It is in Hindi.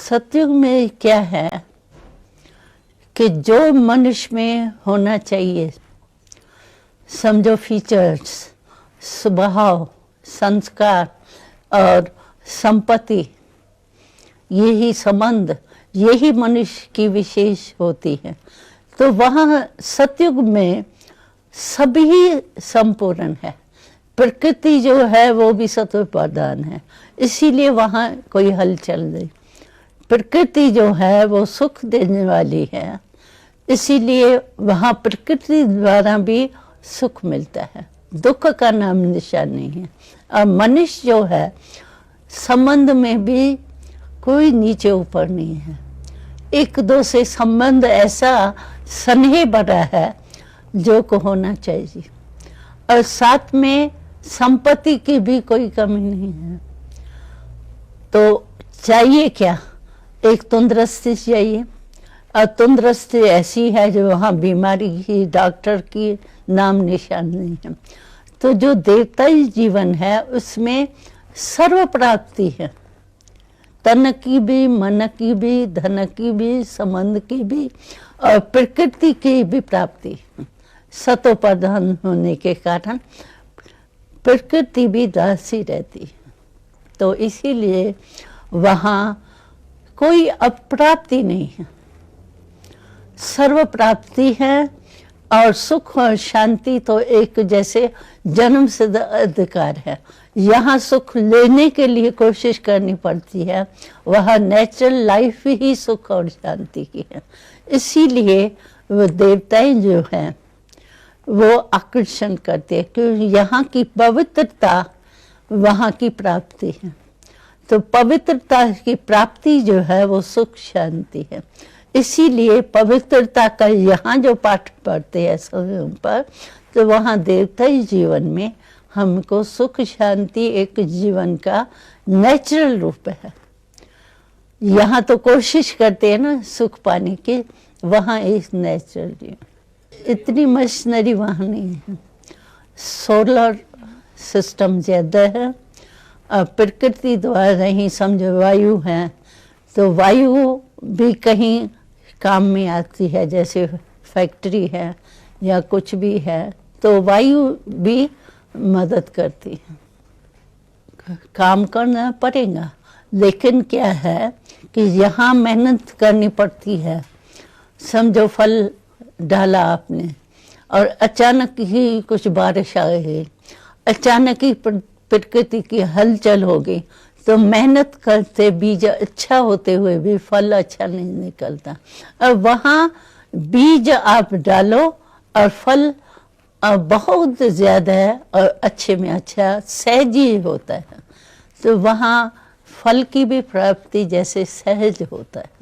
सतयुग में क्या है कि जो मनुष्य में होना चाहिए, समझो फीचर्स, स्वभाव, संस्कार और संपत्ति, यही संबंध, यही मनुष्य की विशेष होती है। तो वहाँ सतयुग में सभी संपूर्ण है। प्रकृति जो है वो भी सत्व प्रधान है, इसीलिए वहाँ कोई हलचल नहीं। प्रकृति जो है वो सुख देने वाली है, इसीलिए वहाँ प्रकृति द्वारा भी सुख मिलता है, दुख का नाम निशान नहीं है। और मनुष्य जो है संबंध में भी कोई नीचे ऊपर नहीं है, एक दो से संबंध ऐसा स्नेह भरा है जो को होना चाहिए, और साथ में संपत्ति की भी कोई कमी नहीं है। तो चाहिए क्या? एक तंदुरुस्ती चाहिए, और तंदुरुस्ती ऐसी है जो वहाँ बीमारी की, डॉक्टर की नाम निशान नहीं है। तो जो देवताई जीवन है उसमें सर्व प्राप्ति है, तन की भी, मन की भी, धन की भी, संबंध की भी और प्रकृति की भी प्राप्ति। सतो प्रधान होने के कारण प्रकृति भी दासी रहती है। तो इसीलिए वहाँ कोई अप्राप्ति नहीं है, सर्व प्राप्ति है। और सुख और शांति तो एक जैसे जन्म सिद्ध अधिकार है। यहाँ सुख लेने के लिए कोशिश करनी पड़ती है, वह नेचुरल लाइफ ही सुख और शांति की है। इसीलिए वो देवताएं जो हैं वो आकर्षण करते हैं, क्योंकि यहाँ की पवित्रता वहाँ की प्राप्ति है। तो पवित्रता की प्राप्ति जो है वो सुख शांति है। इसीलिए पवित्रता का यहाँ जो पाठ पढ़ते हैं समय पर, तो वहाँ देवताई जीवन में हमको सुख शांति एक जीवन का नेचुरल रूप है। यहाँ तो कोशिश करते हैं ना सुख पाने की, वहाँ एक नेचुरल जीवन। इतनी मशीनरी वहाँ नहीं है, सोलर सिस्टम ज़्यादा है और प्रकृति द्वारा ही समझो वायु है, तो वायु भी कहीं काम में आती है, जैसे फैक्ट्री है या कुछ भी है तो वायु भी मदद करती है। काम करना पड़ेगा, लेकिन क्या है कि यहाँ मेहनत करनी पड़ती है। समझो फल डाला आपने और अचानक ही कुछ बारिश आ गई, अचानक ही प्रकृति की हलचल हो गई, तो मेहनत करते बीज अच्छा होते हुए भी फल अच्छा नहीं निकलता। और वहाँ बीज आप डालो और फल बहुत ज़्यादा है और अच्छे में अच्छा सहज ही होता है। तो वहाँ फल की भी प्राप्ति जैसे सहज होता है।